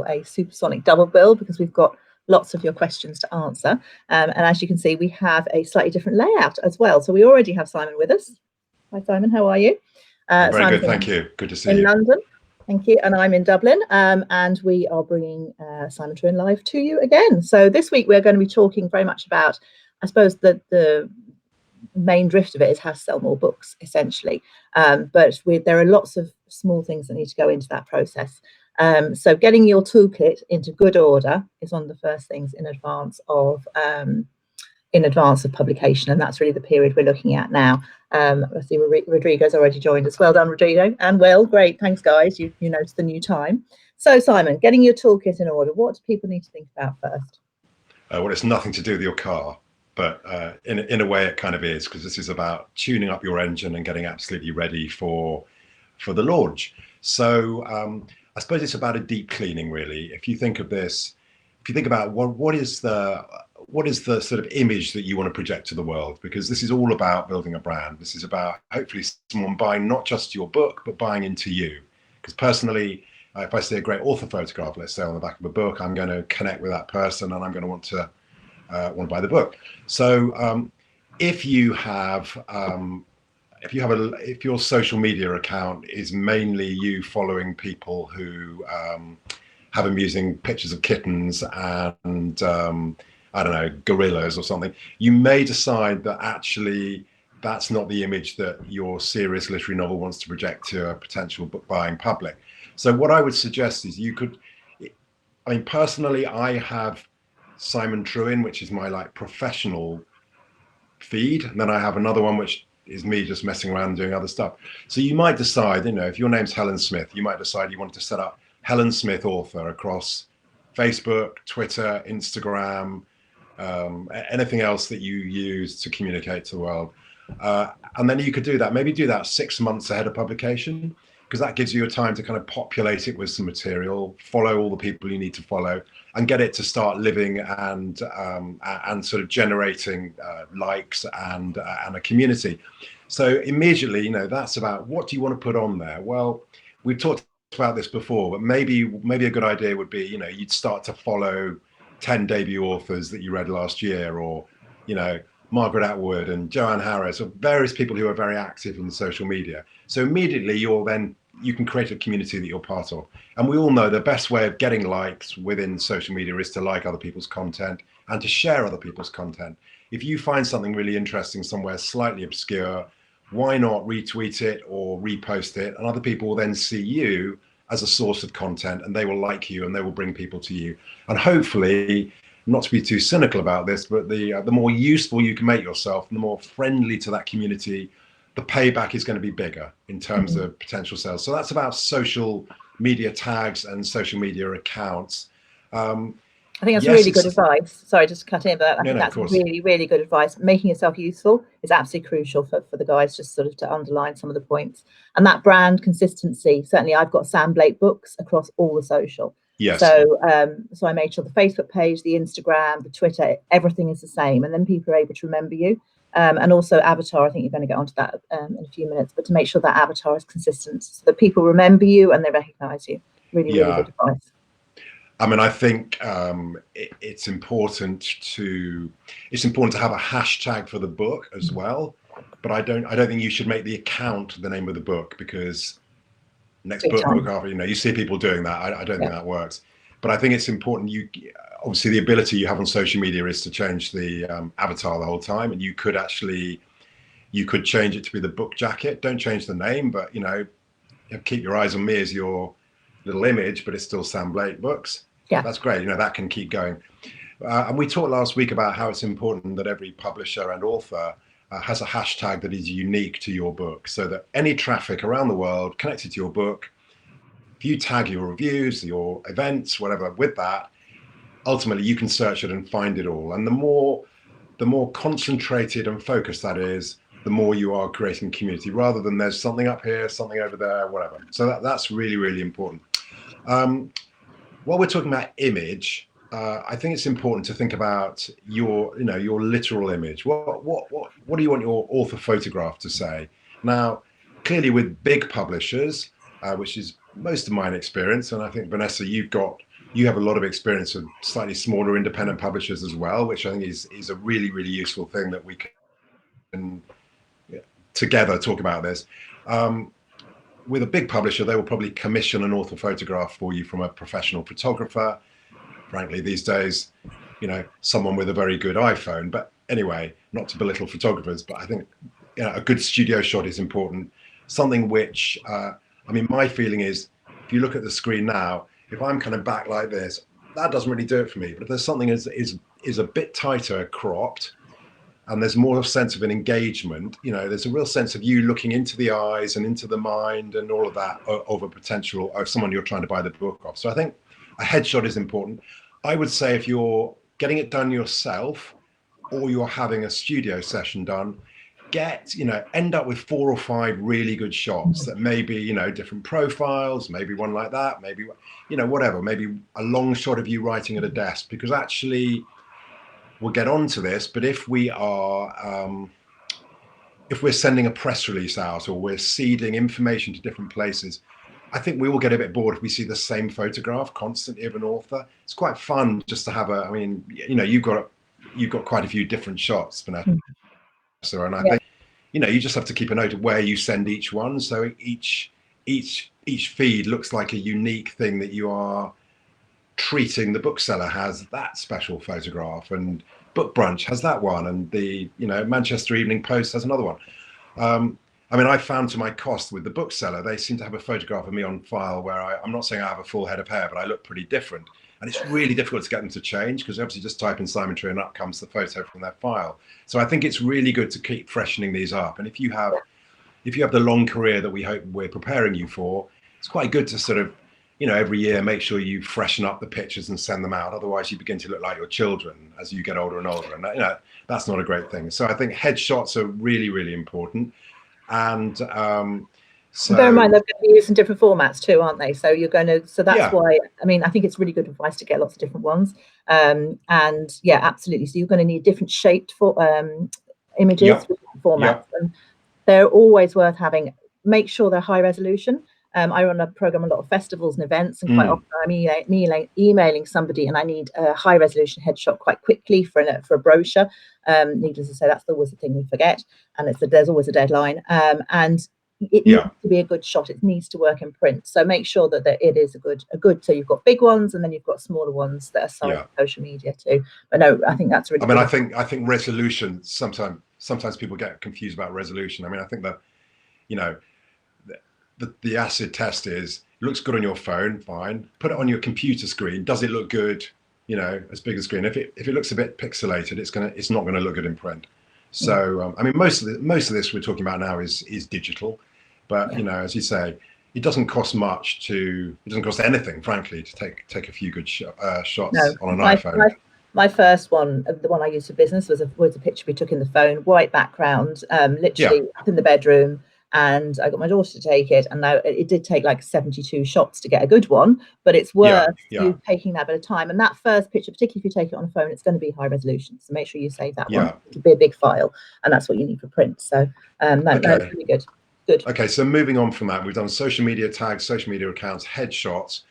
for a supersonic double bill because we've got lots of your questions to answer. And as you can see, we have a slightly different layout as well. So we already have Simon with us. Hi, Simon. How are you? Very good. Thank you. Good to see you. In London. Thank you. And I'm in Dublin. And we are bringing Simon Trewin live to you again. So this week, we're going to be talking very much about, I suppose, the main drift of it is how to sell more books, essentially. But there are lots of small things that need to go into that process. So getting your toolkit into good order is one of the first things in advance of publication, and that's really the period we're looking at now. I see Rodrigo's already joined us. Well done, Rodrigo. And Will, great, thanks guys. You noticed the new time. So Simon, getting your toolkit in order, what do people need to think about first? Well, it's nothing to do with your car, but in a way it kind of is, because this is about tuning up your engine and getting absolutely ready for the launch. So I suppose it's about a deep cleaning, really. If you think of this, if you think about what is the sort of image that you want to project to the world, because this is all about building a brand. This is about hopefully someone buying not just your book, but buying into you. Because personally, if I see a great author photograph, let's say on the back of a book, I'm going to connect with that person and I'm going to want to buy the book. So if your social media account is mainly you following people who have amusing pictures of kittens and I don't know, gorillas or something, you may decide that actually that's not the image that your serious literary novel wants to project to a potential book buying public. So what I would suggest is personally, I have Simon Trewin, which is my professional feed, and then I have another one which is me just messing around and doing other stuff. So you might decide, if your name's Helen Smith, you might decide you want to set up Helen Smith author across Facebook, Twitter, Instagram, anything else that you use to communicate to the world. And then you could maybe do that 6 months ahead of publication, because that gives you a time to kind of populate it with some material, follow all the people you need to follow, and get it to start living and sort of generating likes and a community. So immediately, that's about what do you want to put on there? Well, we've talked about this before, but maybe a good idea would be, you'd start to follow 10 debut authors that you read last year, or, Margaret Atwood and Joanne Harris, or various people who are very active in social media. So immediately you can create a community that you're part of. And we all know the best way of getting likes within social media is to like other people's content and to share other people's content. If you find something really interesting somewhere slightly obscure, why not retweet it or repost it? And other people will then see you as a source of content, and they will like you and they will bring people to you. And hopefully, not to be too cynical about this, but the more useful you can make yourself, and the more friendly to that community, the payback is going to be bigger in terms of potential sales. So that's about social media tags and social media accounts. I think that's really good advice. Sorry, just to cut in, but I think that's really, really good advice. Making yourself useful is absolutely crucial for the guys, just sort of to underline some of the points. And that brand consistency, certainly I've got Sam Blake books across all the social. Yes. So I made sure the Facebook page, the Instagram, the Twitter, everything is the same. And then people are able to remember you. And also avatar, I think you're going to get onto that in a few minutes, but to make sure that avatar is consistent so that people remember you and they recognize you. Really good advice. I mean, I think it's important to have a hashtag for the book as well, but I don't think you should make the account the name of the book, because next book after, you see people doing that. I don't think that works. But I think it's important. Obviously the ability you have on social media is to change the avatar the whole time, and you could change it to be the book jacket. Don't change the name, but keep your eyes on me as your little image, but it's still Sam Blake books. Yeah, that's great. That can keep going. And we talked last week about how it's important that every publisher and author has a hashtag that is unique to your book, so that any traffic around the world connected to your book, if you tag your reviews, your events, whatever with that, ultimately you can search it and find it all. And the more concentrated and focused that is, the more you are creating community, rather than there's something up here, something over there, whatever. So that's really, really important. While we're talking about image, I think it's important to think about your literal image. What do you want your author photograph to say? Now, clearly with big publishers, which is most of my experience, and I think Vanessa, you've got you have a lot of experience with slightly smaller independent publishers as well, which I think is a really, really useful thing that we can together talk about this. With a big publisher, they will probably commission an author photograph for you from a professional photographer. Frankly, these days, someone with a very good iPhone. But anyway, not to belittle photographers, but I think a good studio shot is important. Something which, my feeling is, if you look at the screen now, if I'm kind of back like this, that doesn't really do it for me. But if there's something is a bit tighter cropped, and there's more of a sense of an engagement, there's a real sense of you looking into the eyes and into the mind and all of that of a potential of someone you're trying to buy the book of. So I think a headshot is important. I would say if you're getting it done yourself or you're having a studio session done, end up with 4 or 5 really good shots that may be, different profiles, maybe one like that, maybe, whatever, maybe a long shot of you writing at a desk, because actually, we'll get on to this, but if we're sending a press release out or we're seeding information to different places, I think we will get a bit bored if we see the same photograph constantly of an author. It's quite fun just to have you've got quite a few different shots, Vanessa, and I think, you just have to keep a note of where you send each one. So each feed looks like a unique thing that you are treating. The bookseller has that special photograph, and Book Brunch has that one, and the Manchester Evening Post has another one. I found to my cost with the bookseller, they seem to have a photograph of me on file where I'm not saying I have a full head of hair, but I look pretty different, and it's really difficult to get them to change, because obviously just type in Simon Trewin and up comes the photo from their file. So I think it's really good to keep freshening these up, and if you have the long career that we hope we're preparing you for, it's quite good to sort of every year, make sure you freshen up the pictures and send them out. Otherwise, you begin to look like your children as you get older and older, and that's not a great thing. So I think headshots are really, really important. And so bear in mind, they're going to be used in different formats too, aren't they? So you're going to. So that's why. I think it's really good advice to get lots of different ones. And yeah, absolutely. So you're going to need different shaped images, formats, and they're always worth having. Make sure they're high resolution. I run a program a lot of festivals and events, and quite often I'm emailing somebody, and I need a high resolution headshot quite quickly for a brochure. Needless to say, that's always the thing we forget, and there's always a deadline. And it needs to be a good shot. It needs to work in print. So make sure that it is a good. So you've got big ones, and then you've got smaller ones that are signed for social media too. But no, I think that's really. I think resolution. Sometimes people get confused about resolution. I think that, the acid test is, it looks good on your phone, fine. Put it on your computer screen. Does it look good? As big a screen. If it looks a bit pixelated, it's not going to look good in print. So most of this we're talking about now is digital, but as you say, it doesn't cost anything, frankly, to take a few good shots on an iPhone. My first one, the one I used for business, was a picture we took in the phone, white background, literally up in the bedroom. And I got my daughter to take it, and now it did take like 72 shots to get a good one, but it's worth you taking that bit of time. And that first picture, particularly if you take it on a phone, it's going to be high resolution, so make sure you save that one. It'll be a big file, and that's what you need for print. So that's really good. Okay, so moving on from that, we've done social media tags, social media accounts, headshots.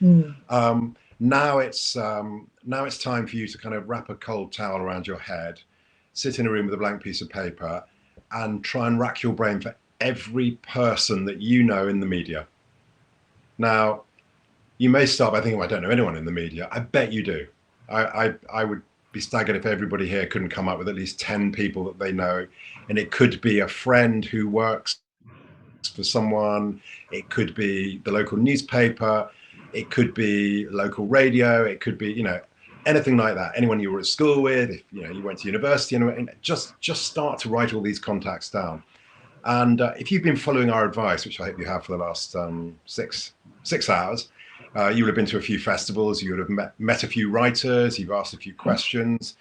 Now it's time for you to kind of wrap a cold towel around your head, sit in a room with a blank piece of paper, and try and rack your brain for every person that you know in the media. Now, you may start by thinking, well, I don't know anyone in the media. I bet you do. I would be staggered if everybody here couldn't come up with at least 10 people that they know. And it could be a friend who works for someone. It could be the local newspaper. It could be local radio. It could be, anything like that. Anyone you were at school with, if you went to university, just start to write all these contacts down. And if you've been following our advice, which I hope you have for the last 6 hours, you would have been to a few festivals, you would have met a few writers, you've asked a few questions.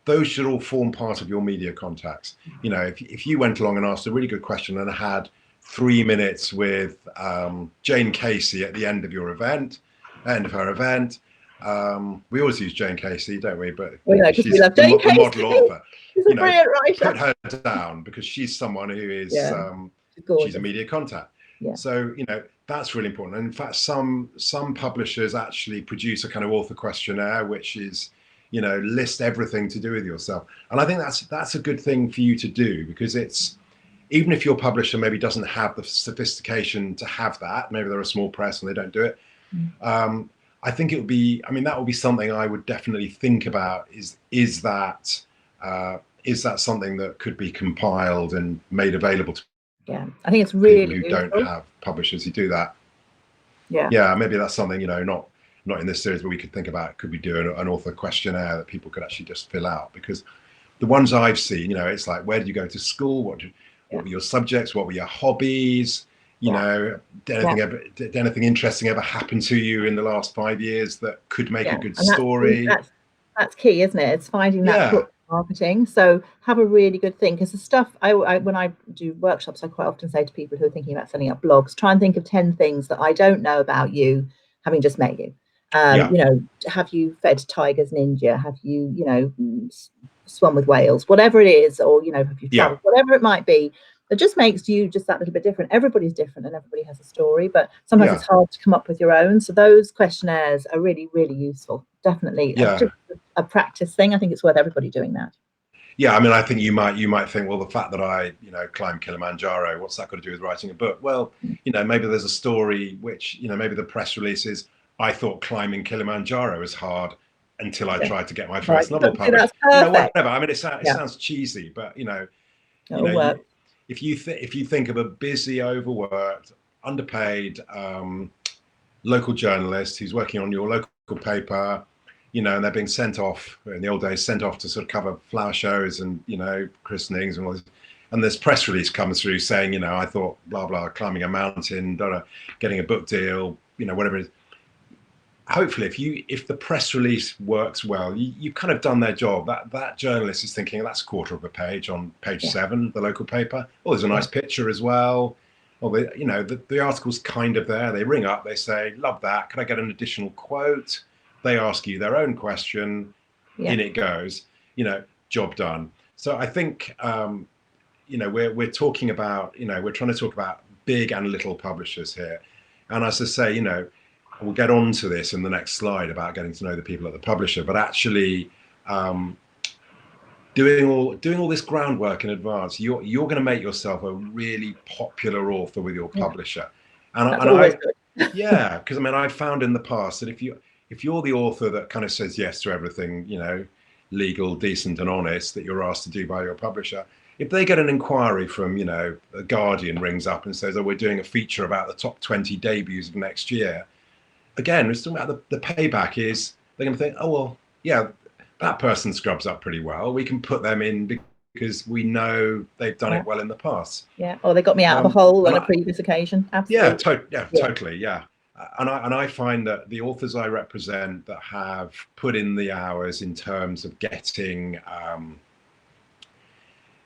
Those should all form part of your media contacts. If you went along and asked a really good question and had 3 minutes with Jane Casey at the end of her event, we always use Jane Casey, don't we? But she's we love Jane Casey. Model author. She's a brilliant writer. Put her down, because she's someone who is she's a media contact. So That's really important. And in fact, some publishers actually produce a kind of author questionnaire, which is, list everything to do with yourself. And I think that's a good thing for you to do, because it's, even if your publisher maybe doesn't have the sophistication to have that, maybe they're a small press and they don't do it. I think it would be, that would be something I would definitely think about. Is that something that could be compiled and made available to I think it's really people who useful. don't have publishers who do that? Maybe that's something, not in this series, but we could think about, could we do an author questionnaire that people could actually just fill out? Because the ones I've seen, it's like, where did you go to school? What were your subjects? What were your hobbies? Did anything interesting ever happen to you in the last 5 years that could make a good story? That's key, isn't it? It's finding that book marketing. So have a really good thing, because the stuff I when I do workshops, I quite often say to people who are thinking about setting up blogs, try and think of 10 things that I don't know about you, having just met you. Have you fed tigers in India? Have you swum with whales? Whatever it is, or have you traveled? Whatever it might be, it just makes you just that little bit different. Everybody's different and everybody has a story, but sometimes it's hard to come up with your own. So those questionnaires are really, really useful. Definitely a practice thing. I think it's worth everybody doing that. I think you might think, well, the fact that I climbed Kilimanjaro, what's that got to do with writing a book? Well, maybe there's a story which maybe the press release is, I thought climbing Kilimanjaro was hard until I tried to get my first novel published. Whatever. It sounds cheesy, but if you think of a busy, overworked, underpaid local journalist who's working on your local paper, and they're being sent off, in the old days, sent off to sort of cover flower shows and christenings and all this, and this press release comes through saying, I thought blah blah, climbing a mountain, getting a book deal, whatever it is. Hopefully, if the press release works well, you've kind of done their job. That journalist is thinking, that's a quarter of a page on page 7, the local paper. Oh, there's a nice picture as well. Well, the article's kind of there. They ring up, they say, love that. Can I get an additional quote? They ask you their own question. In it goes. Job done. So I think we're talking about, we're trying to talk about big and little publishers here. And as I say, we'll get on to this in the next slide about getting to know the people at the publisher, but actually doing all this groundwork in advance, you're going to make yourself a really popular author with your publisher. Because I've found in the past that if you're the author that kind of says yes to everything, legal, decent and honest that you're asked to do by your publisher, if they get an inquiry from, The Guardian rings up and says, oh, we're doing a feature about the top 20 debuts of next year, again, we're talking about the payback is they're going to think, oh, well, yeah, that person scrubs up pretty well. We can put them in because we know they've done it well in the past. Or they got me out of a hole on a previous occasion. Absolutely. Totally. And I find that the authors I represent that have put in the hours in terms of getting,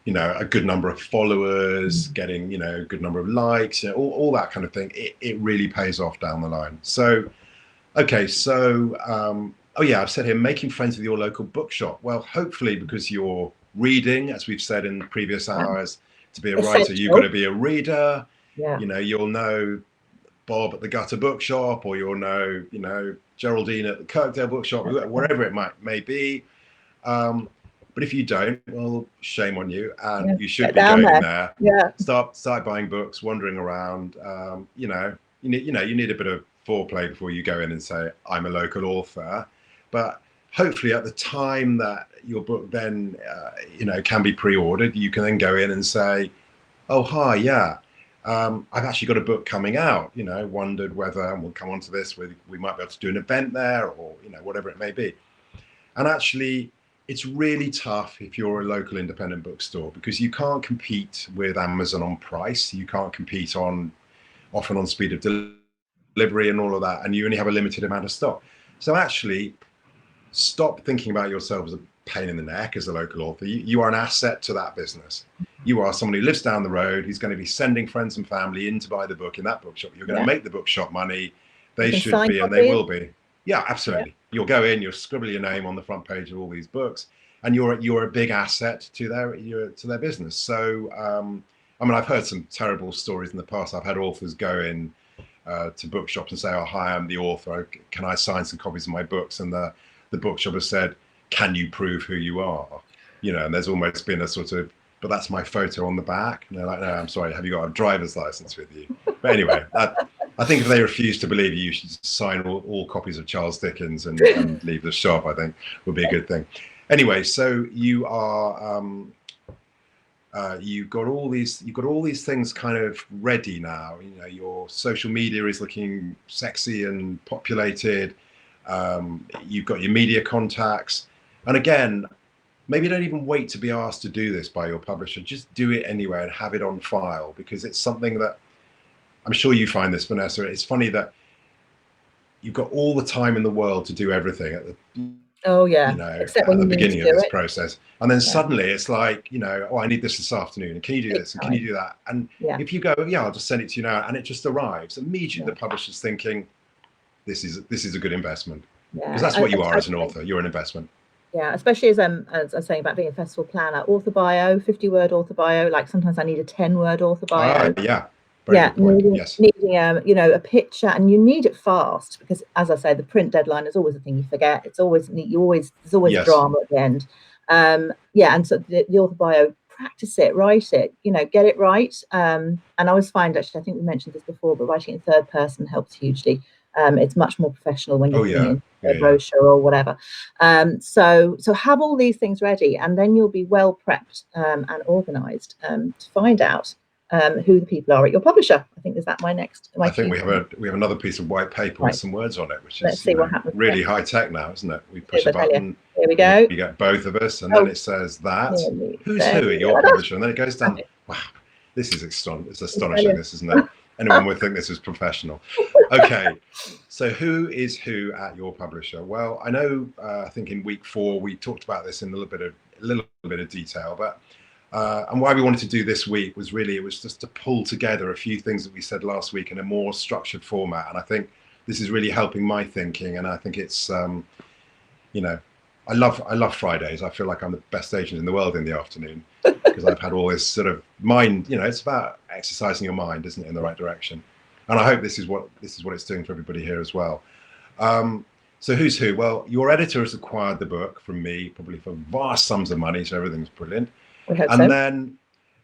a good number of followers, getting, a good number of likes, all that kind of thing, it really pays off down the line. So, okay, so, I've said here, making friends with your local bookshop. Well, hopefully, because you're reading, as we've said in previous hours, to be a writer, you've got to be a reader. You'll know Bob at the Gutter Bookshop, or you'll know, Geraldine at the Kirkdale Bookshop, wherever it may be. But if you don't, well, shame on you, and you should be going there. Start buying books, wandering around. You need a bit of foreplay before you go in and say, I'm a local author. But hopefully, at the time that your book then, can be pre-ordered, you can then go in and say, oh, hi, I've actually got a book coming out. Wondered whether, and we'll come on to this, we might be able to do an event there, or whatever it may be. And actually, it's really tough if you're a local independent bookstore, because you can't compete with Amazon on price. You can't compete often on speed of delivery and all of that, and you only have a limited amount of stock. So actually, stop thinking about yourself as a pain in the neck as a local author. You are an asset to that business. You are someone who lives down the road, who's going to be sending friends and family in to buy the book in that bookshop. You're going to make the bookshop money. They should be, and they will be. Yeah, absolutely. You'll go in, you'll scribble your name on the front page of all these books, and you're a big asset to their business. So, I've heard some terrible stories in the past. I've had authors go in to bookshops and say, oh, hi, I'm the author. Can I sign some copies of my books? And the bookshop has said, can you prove who you are? You know, and there's almost been a sort of, but that's my photo on the back. And they're like, no, I'm sorry, have you got a driver's license with you? But anyway, I think if they refuse to believe you should sign all copies of Charles Dickens and leave the shop, I think would be a good thing. Anyway, so you are, you've got all these things kind of ready now. You know, your social media is looking sexy and populated. You've got your media contacts, and again, maybe don't even wait to be asked to do this by your publisher. Just do it anyway and have it on file, because it's something that I'm sure you find this, Vanessa. It's funny that you've got all the time in the world to do everything at the except when at the you beginning of this process, and then suddenly it's like, you know, oh, I need this afternoon, and can you do this, and can you do that? And if you go, yeah, I'll just send it to you now, and it just arrives immediately, the publisher's thinking, this is a good investment, because that's what you are as an author. You're an investment. Yeah, especially as I was saying about being a festival planner, author bio, 50-word author bio. Like sometimes I need a 10-word author bio. Needing you know, a picture, and you need it fast, because as I say, the print deadline is always a thing you forget. It's always there's always drama at the end. And so the author bio, practice it, write it, you know, get it right. And I always find, actually, I think we mentioned this before, but writing in third person helps hugely. It's much more professional when you're putting in a brochure or whatever. So have all these things ready, and then you'll be well prepped and organised to find out who the people are at your publisher. I think I think we have another piece of white paper with some words on it, which is really high tech now, isn't it? We push a button. Here we go. You get both of us, and then it says that who's who at your publisher, and then it goes down. Wow, this is astonishing. This, isn't it? Anyone would think this is professional. Okay, so who is who at your publisher? Well, I know. I think in week 4 we talked about this in a little bit of detail, but and why we wanted to do this week was really, it was just to pull together a few things that we said last week in a more structured format, and I think this is really helping my thinking, and I think it's you know, I love Fridays. I feel like I'm the best agent in the world in the afternoon, because I've had all this sort of mind, you know, it's about exercising your mind, isn't it, in the right direction. And I hope this is what it's doing for everybody here as well. So who's who? Well, your editor has acquired the book from me, probably for vast sums of money, so everything's brilliant. And then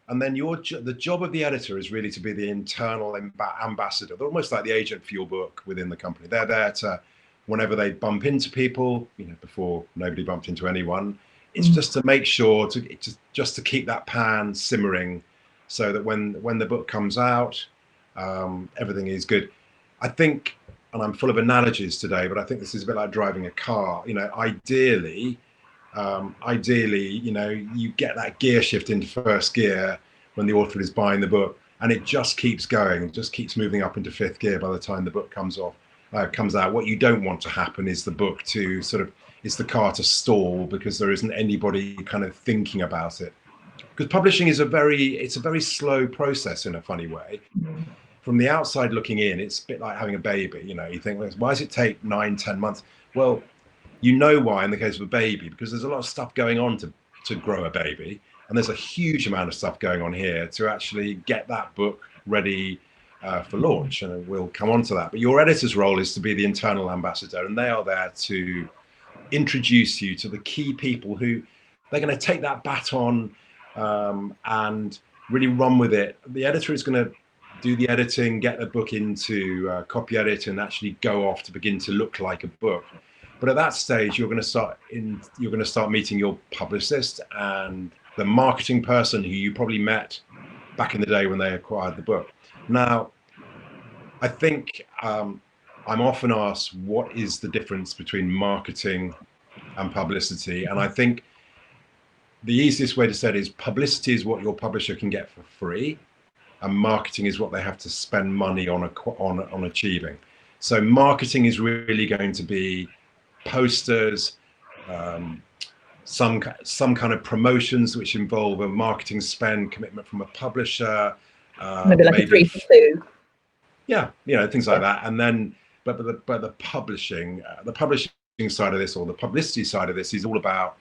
the job of the editor is really to be the internal ambassador. They're almost like the agent for your book within the company. They're there to, whenever they bump into people, you know, before nobody bumped into anyone, it's just to make sure to keep that pan simmering, so that when the book comes out, everything is good. I think, and I'm full of analogies today, but I think this is a bit like driving a car. You know, ideally, you know, you get that gear shift into first gear when the author is buying the book, and it just keeps going, just keeps moving up into 5th gear by the time the book comes out. What you don't want to happen is the car to stall because there isn't anybody kind of thinking about it. Because publishing is a very slow process in a funny way. From the outside looking in, it's a bit like having a baby. You know, you think, well, why does it take 9-10 months? Well, you know why in the case of a baby, because there's a lot of stuff going on to grow a baby, and there's a huge amount of stuff going on here to actually get that book ready for launch, and we'll come on to that. But your editor's role is to be the internal ambassador, and they are there to introduce you to the key people who they're going to take that baton and really run with it. The editor is going to do the editing, get the book into copy edit, and actually go off to begin to look like a book. But at that stage, you're going to start meeting your publicist and the marketing person who you probably met back in the day when they acquired the book. Now, I think I'm often asked, what is the difference between marketing and publicity? And I think the easiest way to say it is publicity is what your publisher can get for free, and marketing is what they have to spend money on achieving. So marketing is really going to be posters, some kind of promotions which involve a marketing spend commitment from a publisher, maybe like a 3 for 2. Yeah, you know, things like that. And then, but the publishing side of this, or the publicity side of this, is all about,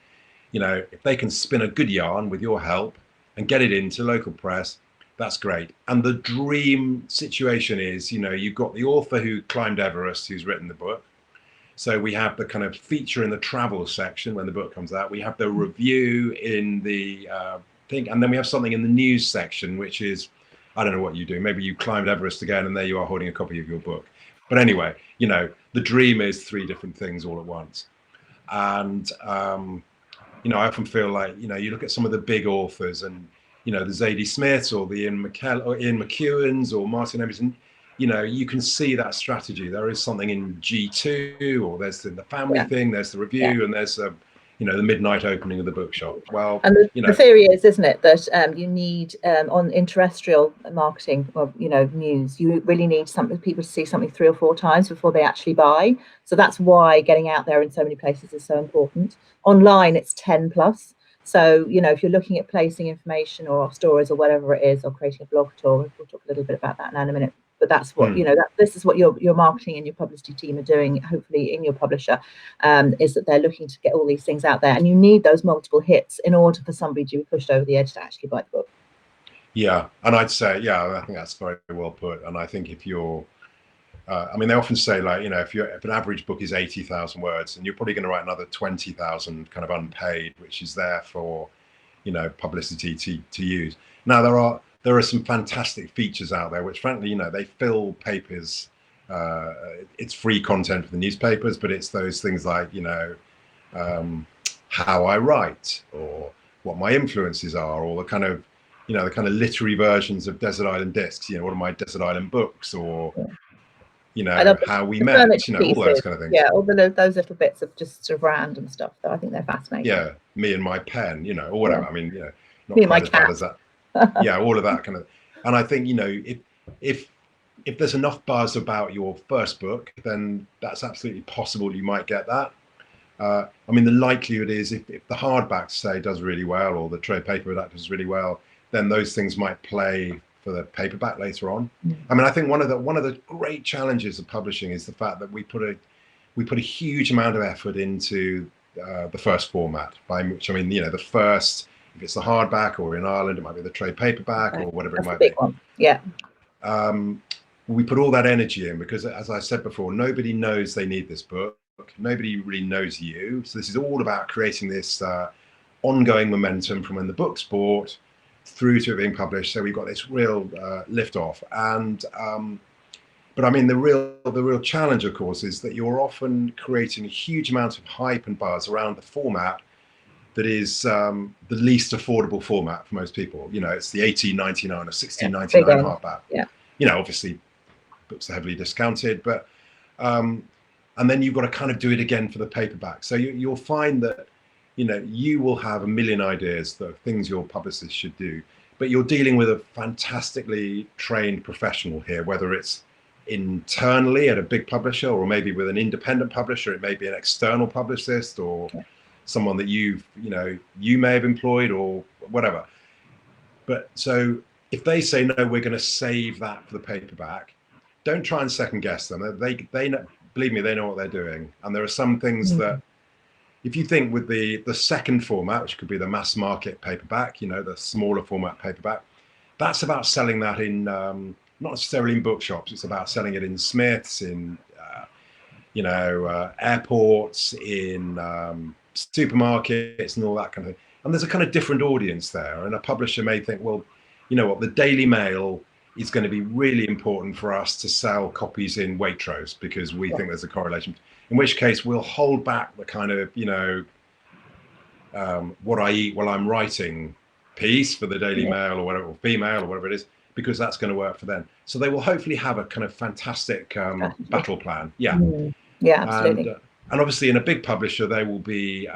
you know, if they can spin a good yarn with your help and get it into local press, That's great. And the dream situation is, you've got the author who climbed Everest, who's written the book. So we have the kind of feature in the travel section when the book comes out. We have the review in the thing, and then we have something in the news section, which is, I don't know what you do. Maybe you climbed Everest again, and there you are holding a copy of your book. But anyway, the dream is 3 different things all at once. And I often feel like, you look at some of the big authors, and the Zadie Smiths or the Ian McEwans or Martin Emerson, you can see that strategy. There is something in G2, or there's the family thing, there's the review, and there's the midnight opening of the bookshop. Well, and the theory is, isn't it, that you need in terrestrial marketing or news, you really need people to see something 3 or 4 times before they actually buy. So that's why getting out there in so many places is so important. Online, it's 10 plus. So if you're looking at placing information or stories or whatever it is, or creating a blog tour, we'll talk a little bit about that now in a minute. But that's what this is what your marketing and your publicity team are doing, hopefully in your publisher, is that they're looking to get all these things out there, and you need those multiple hits in order for somebody to be pushed over the edge to actually buy the book. Yeah, and I'd say, I think that's very well put. And I think if you're they often say, like, if an average book is 80,000 words, and you're probably going to write another 20,000 kind of unpaid, which is there for publicity to use. Now there are some fantastic features out there which, frankly, they fill papers. It's free content for the newspapers, but it's those things like how I write, or what my influences are, or the kind of literary versions of Desert Island Discs. What are my Desert Island books, or how we met, all those kind of things. Yeah, all those little bits of just sort of random stuff that I think they're fascinating. Yeah, me and my pen, or whatever. Yeah. I mean, not me and my quite as bad cat. as that. Yeah, all of that kind of. And I think if there's enough buzz about your first book, then that's absolutely possible. You might get that. The likelihood is if the hardback, say, does really well, or the trade paperback does really well, then those things might play for the paperback later on. I think one of the great challenges of publishing is the fact that we put a huge amount of effort into the first format, by which I mean the first, if it's the hardback, or in Ireland it might be the trade paperback, or whatever it might be. One. Yeah. We put all that energy in because, as I said before, nobody knows they need this book. Nobody really knows you. So this is all about creating this ongoing momentum from when the book's bought through to it being published. So we've got this real lift off. And but the real challenge, of course, is that you're often creating a huge amount of hype and buzz around the format that is the least affordable format for most people. It's the $18.99 or $16.99 hardback. Yeah. Obviously books are heavily discounted, but and then you've got to kind of do it again for the paperback. So you'll find that you will have a million ideas, the things your publicist should do, but you're dealing with a fantastically trained professional here, whether it's internally at a big publisher, or maybe with an independent publisher. It may be an external publicist, or someone that you may have employed, or whatever. But so if they say, no, we're going to save that for the paperback, don't try and second guess them. They know, believe me, they know what they're doing. And there are some things that, if you think with the second format, which could be the mass market paperback, the smaller format paperback, that's about selling that in not necessarily in bookshops. It's about selling it in Smiths, in airports, in supermarkets, and all that kind of thing. And there's a kind of different audience there. And a publisher may think, well, the Daily Mail is going to be really important for us to sell copies in Waitrose because we think there's a correlation. In which case, we'll hold back the kind of, what I eat while I'm writing piece for the Daily Mail, or whatever, or Female, or whatever it is, because that's going to work for them. So they will hopefully have a kind of fantastic battle plan. Yeah. Yeah, absolutely. And obviously, in a big publisher, they will be,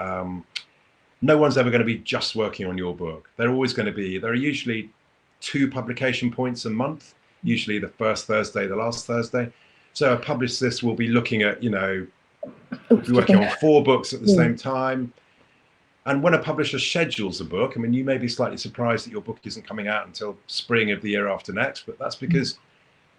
no one's ever going to be just working on your book. There are usually 2 publication points a month, usually the first Thursday, the last Thursday. So a publicist will be looking at, be working on 4 books at the same time. And when a publisher schedules a book, you may be slightly surprised that your book isn't coming out until spring of the year after next, but that's because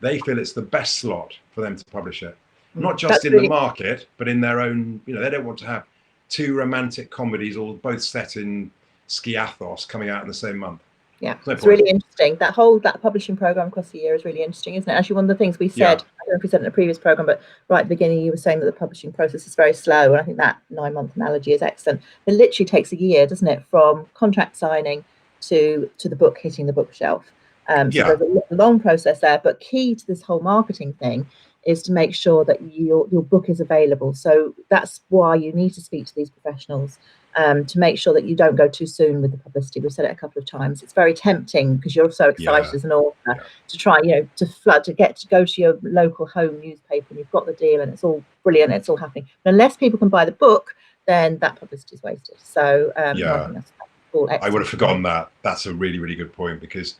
they feel it's the best slot for them to publish it. Not just in the market, but in their own, they don't want to have 2 romantic comedies all both set in Skiathos coming out in the same month. Yeah, No it's point. really interesting. That publishing program across the year is really interesting, isn't it? Actually, one of the things we said, Yeah. I don't know if we said in a previous program, but right at the beginning, you were saying that the publishing process is very slow. And I think that 9-month analogy is excellent. It literally takes a year, doesn't it, from contract signing to the book hitting the bookshelf. So there's a long process there. But key to this whole marketing thing is to make sure that your book is available. So that's why you need to speak to these professionals. To make sure that you don't go too soon with the publicity. We've said it a couple of times. It's very tempting because you're so excited as an author to try, to go to your local home newspaper and you've got the deal and it's all brilliant, it's all happening. But unless people can buy the book, then that publicity is wasted. So I think that's all excellent. I would have forgotten that. That's a really, really good point because,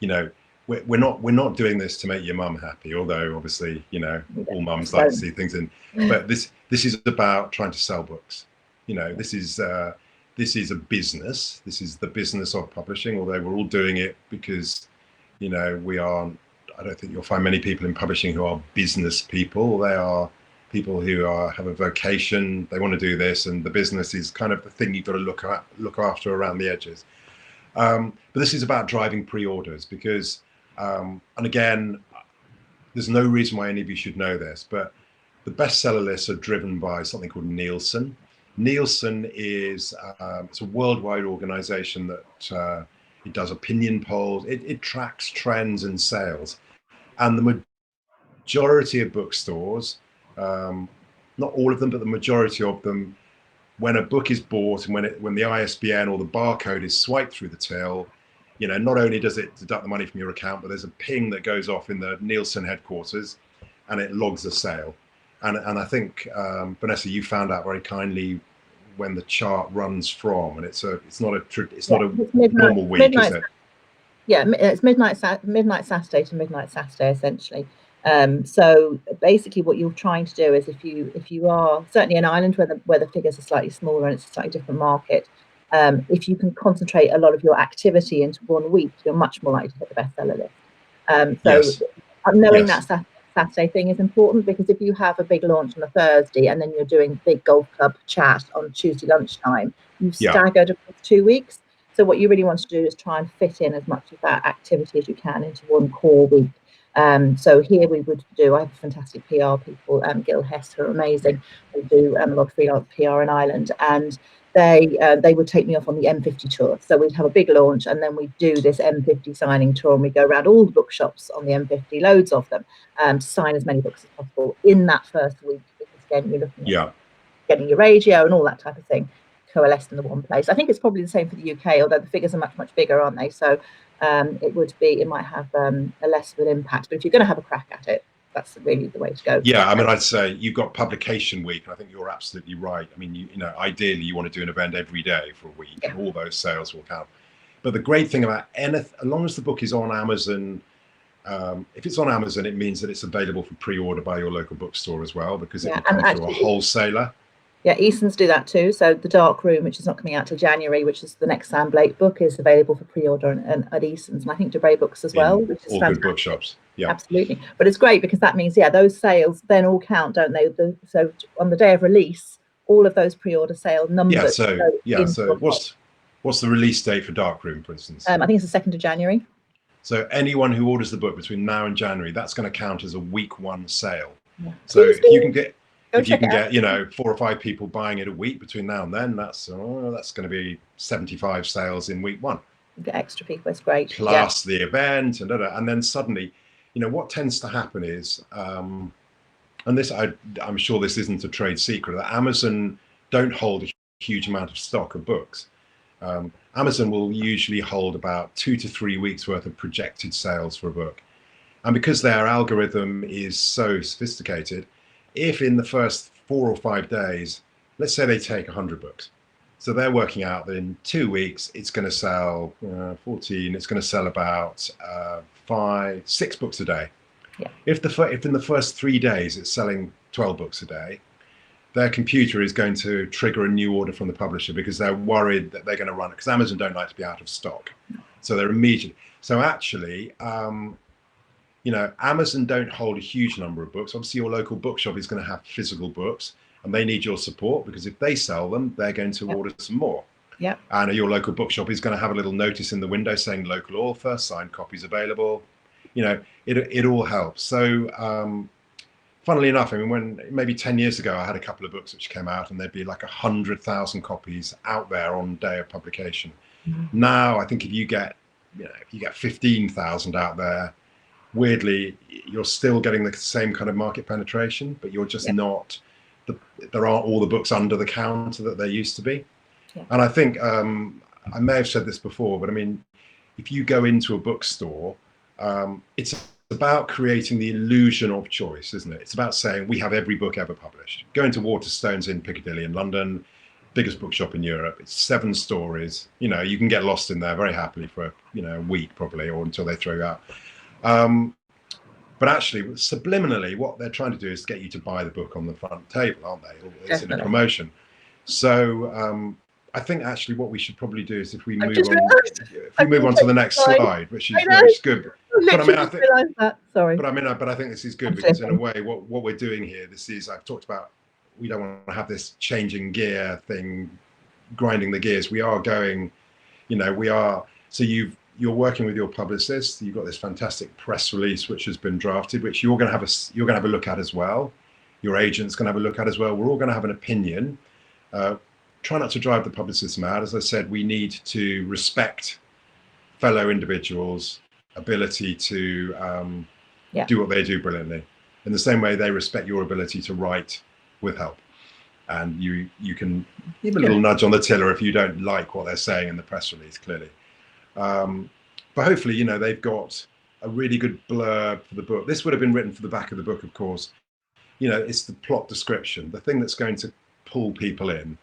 we're not doing this to make your mum happy, although obviously, all mums like to see things in. But this is about trying to sell books. This is a business. This is the business of publishing, although we're all doing it because, we aren't. I don't think you'll find many people in publishing who are business people. They are people who have a vocation. They want to do this, and the business is kind of the thing you've got to look after around the edges. But this is about driving pre-orders because, and again, there's no reason why any of you should know this, but the bestseller lists are driven by something called Nielsen. Nielsen is it's a worldwide organization that it does opinion polls. It tracks trends and sales, and the majority of bookstores, not all of them, but the majority of them, when a book is bought and when the ISBN or the barcode is swiped through the till, not only does it deduct the money from your account, but there's a ping that goes off in the Nielsen headquarters, and it logs a sale. And I think Vanessa, you found out very kindly when the chart runs from, and it's not a normal week, is it? Yeah, it's midnight Saturday to midnight Saturday essentially. So basically, what you're trying to do is if you are certainly in Ireland where the figures are slightly smaller and it's a slightly different market, if you can concentrate a lot of your activity into one week, you're much more likely to hit the bestseller list. So knowing that Saturday thing is important because if you have a big launch on a Thursday and then you're doing big golf club chat on Tuesday lunchtime, you've staggered across 2 weeks. So what you really want to do is try and fit in as much of that activity as you can into one core week. So here we would do, I have fantastic PR people, Gil Hess, who are amazing, who do a lot of freelance PR in Ireland, and they would take me off on the M50 tour. So we'd have a big launch and then we'd do this M50 signing tour and we go around all the bookshops on the M50, loads of them, to sign as many books as possible in that first week, because again, you're looking at getting your radio and all that type of thing coalesced in the one place. I think it's probably the same for the UK, although the figures are much, much bigger, aren't they? So it might have a less of an impact, but if you're going to have a crack at it, that's really the way to go. Yeah, I mean, I'd say you've got publication week, and I think you're absolutely right. I mean, ideally you want to do an event every day for a week, and all those sales will count. But the great thing about anything, as long as the book is on Amazon, if it's on Amazon, it means that it's available for pre-order by your local bookstore as well, because it will come through a wholesaler. Yeah, Eason's do that too. So The Dark Room, which is not coming out till January, which is the next Sam Blake book, is available for pre-order at Eason's, and I think Debray Books as well, which is all fantastic. Good bookshops. Yeah, absolutely. But it's great because that means those sales then all count, don't they? So on the day of release, all of those pre-order sale numbers. So what's the release date for Dark Room, for instance? I think it's the 2nd of January. So anyone who orders the book between now and January, that's going to count as a week one sale. Yeah. So if you can get 4 or 5 people buying it a week between now and then, that's going to be 75 sales in week one. You get extra people, it's great. Plus the event and then suddenly, what tends to happen is, and this I'm sure this isn't a trade secret, that Amazon don't hold a huge amount of stock of books. Amazon will usually hold about 2 to 3 weeks worth of projected sales for a book, and because their algorithm is so sophisticated, if in the first 4 or 5 days, let's say they take 100 books, so they're working out that in 2 weeks it's going to sell 14. It's going to sell about 6 books a day. Yeah. If in the first 3 days it's selling 12 books a day, their computer is going to trigger a new order from the publisher because they're worried that they're going to run it, because Amazon don't like to be out of stock. So they're immediately. So actually, Amazon don't hold a huge number of books. Obviously, your local bookshop is going to have physical books, and they need your support because if they sell them, they're going to order some more. Yeah. And your local bookshop is going to have a little notice in the window saying local author, signed copies available. You know, it all helps. So funnily enough, I mean, when maybe 10 years ago, I had a couple of books which came out and there'd be like 100,000 copies out there on day of publication. Mm-hmm. Now, I think if you get 15,000 out there, weirdly, you're still getting the same kind of market penetration, but you're just not, there aren't all the books under the counter that there used to be. Yeah. And I think, I may have said this before, but I mean, if you go into a bookstore, it's about creating the illusion of choice, isn't it? It's about saying we have every book ever published. Go into Waterstones in Piccadilly in London, biggest bookshop in Europe. It's 7 stories. You know, you can get lost in there very happily for a week probably, or until they throw you out. But actually, subliminally, what they're trying to do is get you to buy the book on the front table, aren't they? It's in a promotion. So I think actually what we should probably do is if we move on to the next slide, which is good. But I mean, I think this is good because in a way, what we're doing here, I've talked about, we don't want to have this changing gear thing, grinding the gears. We are going, so you're working with your publicist. You've got this fantastic press release which has been drafted, which you're going to have a look at as well. Your agent's going to have a look at as well. We're all going to have an opinion. Try not to drive the publicist mad. As I said, we need to respect fellow individuals' ability to do what they do brilliantly. In the same way, they respect your ability to write with help. And you can give a little nudge on the tiller if you don't like what they're saying in the press release, clearly. But hopefully, they've got a really good blurb for the book. This would have been written for the back of the book, of course. It's the plot description, the thing that's going to pull people in.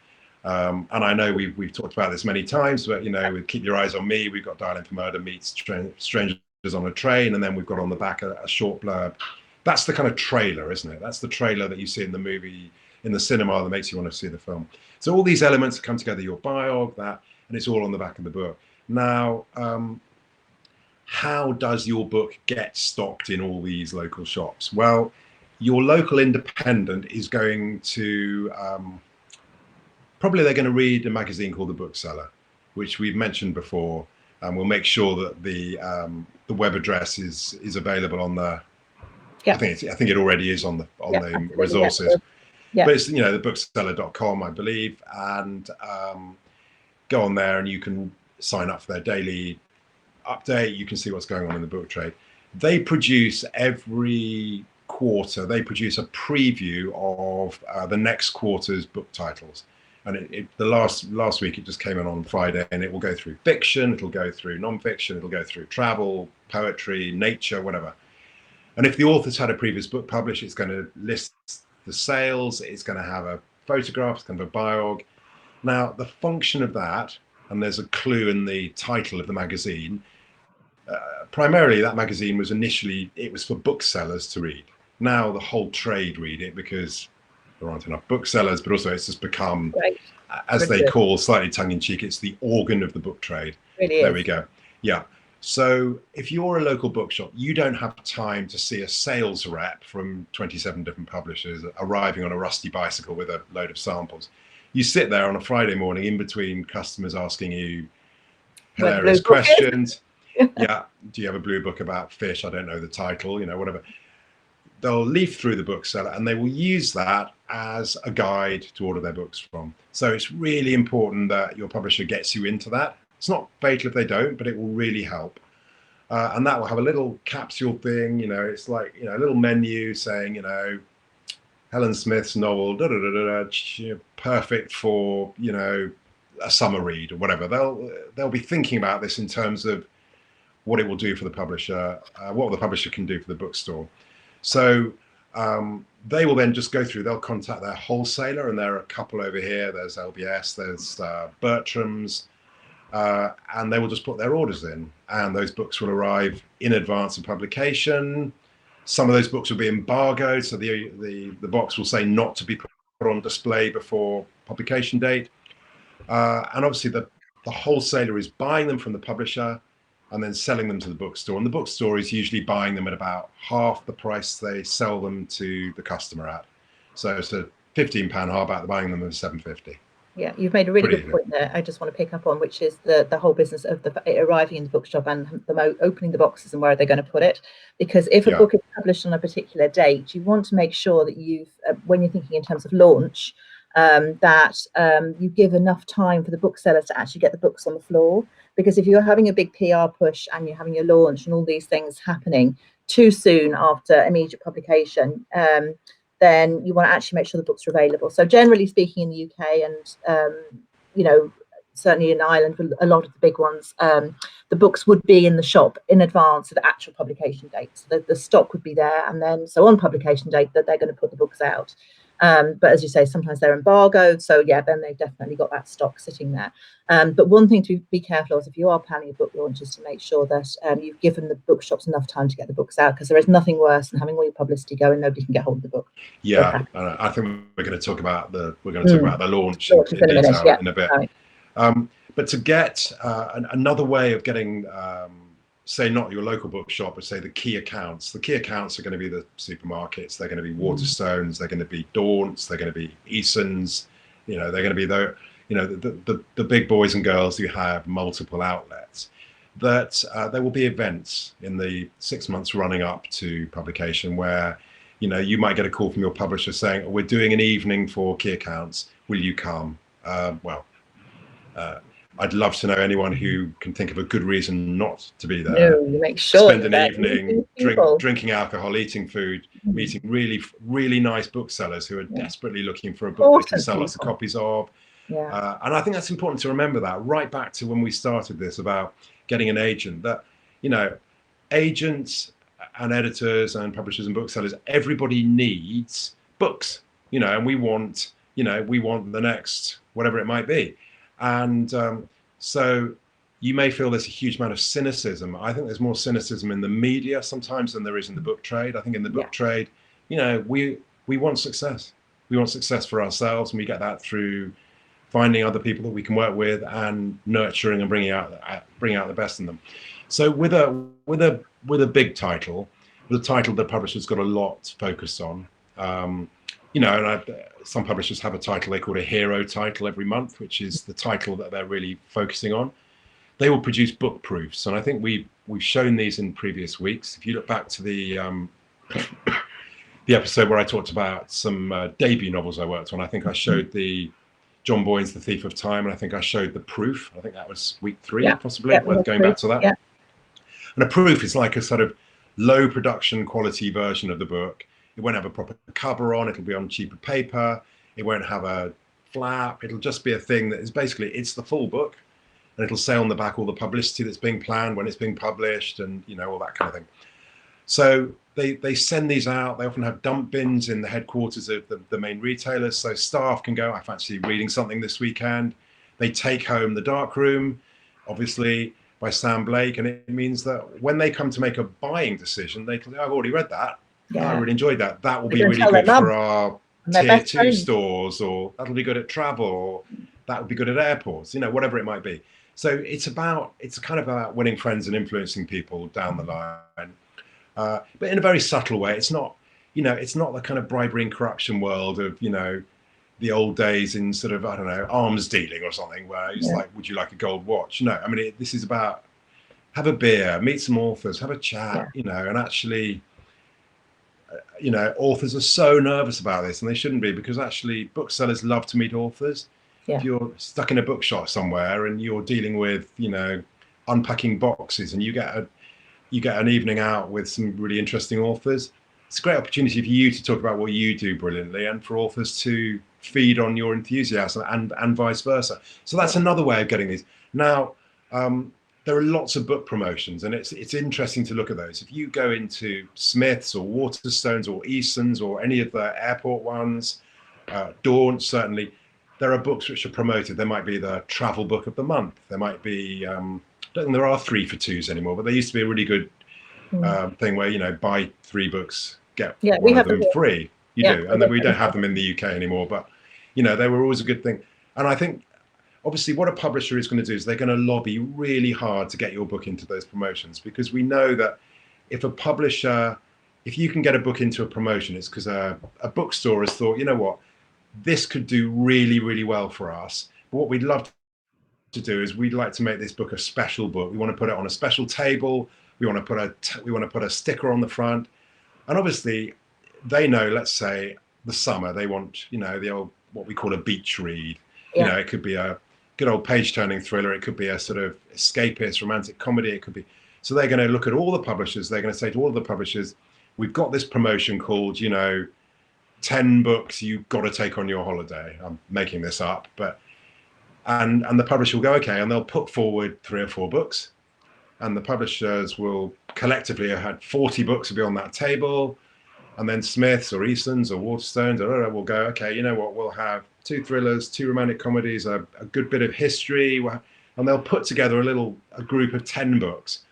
And I know we've talked about this many times, but with Keep Your Eyes on Me, we've got Dial In for Murder meets Strangers on a Train, and then we've got on the back a short blurb. That's the kind of trailer, isn't it? That's the trailer that you see in the movie, in the cinema, that makes you want to see the film. So all these elements come together, your biog, and it's all on the back of the book. Now, how does your book get stocked in all these local shops? Well, your local independent is going to probably they're going to read a magazine called The Bookseller, which we've mentioned before, and we'll make sure that the web address is available on the. Yeah. I think it already is on the resources. Yeah. But it's thebookseller.com, I believe, and go on there and you can sign up for their daily update. You can see what's going on in the book trade. They produce every quarter. They produce a preview of the next quarter's book titles. And the last week it just came in on Friday, and it will go through fiction, it'll go through non-fiction, it'll go through travel, poetry, nature, whatever. And if the author's had a previous book published, it's going to list the sales, it's going to have a photograph, it's going to have a biog. Now, the function of that, and there's a clue in the title of the magazine, primarily that magazine was for booksellers to read. Now the whole trade read it because there aren't enough booksellers, but also it's just become, as they call, slightly tongue-in-cheek, it's the organ of the book trade. Really there we go. Yeah. So if you're a local bookshop, you don't have time to see a sales rep from 27 different publishers arriving on a rusty bicycle with a load of samples. You sit there on a Friday morning in between customers asking you hilarious questions. Yeah. Do you have a blue book about fish? I don't know the title, whatever. They'll leaf through the bookseller and they will use that as a guide to order their books from. So it's really important that your publisher gets you into that. It's not fatal if they don't, but it will really help. And that will have a little capsule thing, it's like, a little menu saying, Helen Smith's novel, perfect for, a summer read or whatever. They'll be thinking about this in terms of what it will do for the publisher, what the publisher can do for the bookstore. So they will then just go through, they'll contact their wholesaler, and there are a couple over here. There's LBS, there's Bertram's, and they will just put their orders in, and those books will arrive in advance of publication. Some of those books will be embargoed, so the box will say not to be put on display before publication date. And obviously the wholesaler is buying them from the publisher and then selling them to the bookstore. And the bookstore is usually buying them at about half the price they sell them to the customer at. So it's a £15 hardback, they're buying them at £7.50. Yeah, you've made a really Pretty good easy. point there. I just want to pick up on, which is the whole business of it arriving in the bookshop and them opening the boxes and where they're going to put it. Because if a Yeah. book is published on a particular date, you want to make sure that you've, when you're thinking in terms of launch, that you give enough time for the booksellers to actually get the books on the floor. Because if you're having a big PR push and you're having your launch and all these things happening too soon after immediate publication, then you want to actually make sure the books are available. So generally speaking, in the UK and certainly in Ireland, a lot of the big ones, the books would be in the shop in advance of the actual publication date. So the stock would be there, and then so on publication date that they're going to put the books out. But as you say, sometimes they're embargoed, so yeah, then they've definitely got that stock sitting there. But one thing to be careful of if you are planning a book launch is to make sure that you've given the bookshops enough time to get the books out, because there is nothing worse than having all your publicity go and nobody can get hold of the book. Yeah, I think we're going to talk about the launch in detail in a bit. Right. But to get another way of getting, say, not your local bookshop, but say the key accounts. The key accounts are going to be the supermarkets. They're going to be Waterstones. They're going to be Daunts. They're going to be Easons. They're going to be the big boys and girls who have multiple outlets. That there will be events in the 6 months running up to publication where you might get a call from your publisher saying, oh, we're doing an evening for key accounts. Will you come? I'd love to know anyone who can think of a good reason not to be there. No, you make sure spend an evening drinking alcohol, eating food, meeting really, really nice booksellers who are desperately looking for a book they can sell lots of copies of. Yeah. And I think that's important to remember that right back to when we started this about getting an agent, that, agents and editors and publishers and booksellers, everybody needs books, and we want the next, whatever it might be. And so you may feel there's a huge amount of cynicism. I think there's more cynicism in the media sometimes than there is in the book trade. I think in the book trade, we want success. We want success for ourselves, and we get that through finding other people that we can work with and nurturing and bringing out the best in them. So with a big title, with a title the publisher's got a lot focused on, some publishers have a title they call a hero title every month, which is the title that they're really focusing on. They will produce book proofs, and I think we've shown these in previous weeks. If you look back to the episode where I talked about some debut novels I worked on, I think I showed the John Boyne's The Thief of Time, and I think I showed the proof. I think that was week 3, possibly, worth going back to that. Yeah. And a proof is like a sort of low production quality version of the book. It won't have a proper cover on. It'll be on cheaper paper. It won't have a flap. It'll just be a thing that is basically, it's the full book. And it'll say on the back all the publicity that's being planned when it's being published and, all that kind of thing. So they send these out. They often have dump bins in the headquarters of the main retailers. So staff can go, I fancy reading something this weekend. They take home The Dark Room, obviously, by Sam Blake. And it means that when they come to make a buying decision, they can say, I've already read that. Yeah. I really enjoyed that. That will be really good for our tier 2 stores, or that'll be good at travel, or that would be good at airports, whatever it might be. So it's kind of about winning friends and influencing people down the line. But in a very subtle way. It's not, it's not the kind of bribery and corruption world of, the old days in sort of, I don't know, arms dealing or something, where it's like, would you like a gold watch? No, I mean, this is about have a beer, meet some authors, have a chat, and actually, authors are so nervous about this, and they shouldn't be, because actually booksellers love to meet authors. If you're stuck in a bookshop somewhere and you're dealing with, unpacking boxes, and you get an evening out with some really interesting authors, it's a great opportunity for you to talk about what you do brilliantly, and for authors to feed on your enthusiasm and vice versa. So that's another way of getting these. Now, there are lots of book promotions, and it's interesting to look at those. If you go into Smith's or Waterstones or Eason's or any of the airport ones, Dawn, certainly, there are books which are promoted. There might be the travel book of the month. There might be, I don't think there are 3 for 2s anymore, but there used to be a really good thing where, buy 3 books, get one of them free. You do, and then we don't have them in the UK anymore, but, they were always a good thing. And I think, obviously, what a publisher is going to do is they're going to lobby really hard to get your book into those promotions, because we know that if you can get a book into a promotion, it's because a bookstore has thought, you know what, this could do really, really well for us. But what we'd love to do is we'd like to make this book a special book. We want to put it on a special table. We want to put a sticker on the front. And obviously, they know, let's say, the summer, they want, the old, what we call a beach read. Yeah. It could be a good old page-turning thriller. It could be a sort of escapist romantic comedy. It could be. So they're going to look at all the publishers. They're going to say to all the publishers, we've got this promotion called, 10 books you've got to take on your holiday. I'm making this up, but and the publisher will go, okay, and they'll put forward 3 or 4 books, and the publishers will collectively have had 40 books to be on that table, and then Smiths or Eastons or Waterstones will go, okay, you know what, we'll have 2 thrillers, 2 romantic comedies, a good bit of history, and they'll put together a group of 10 books.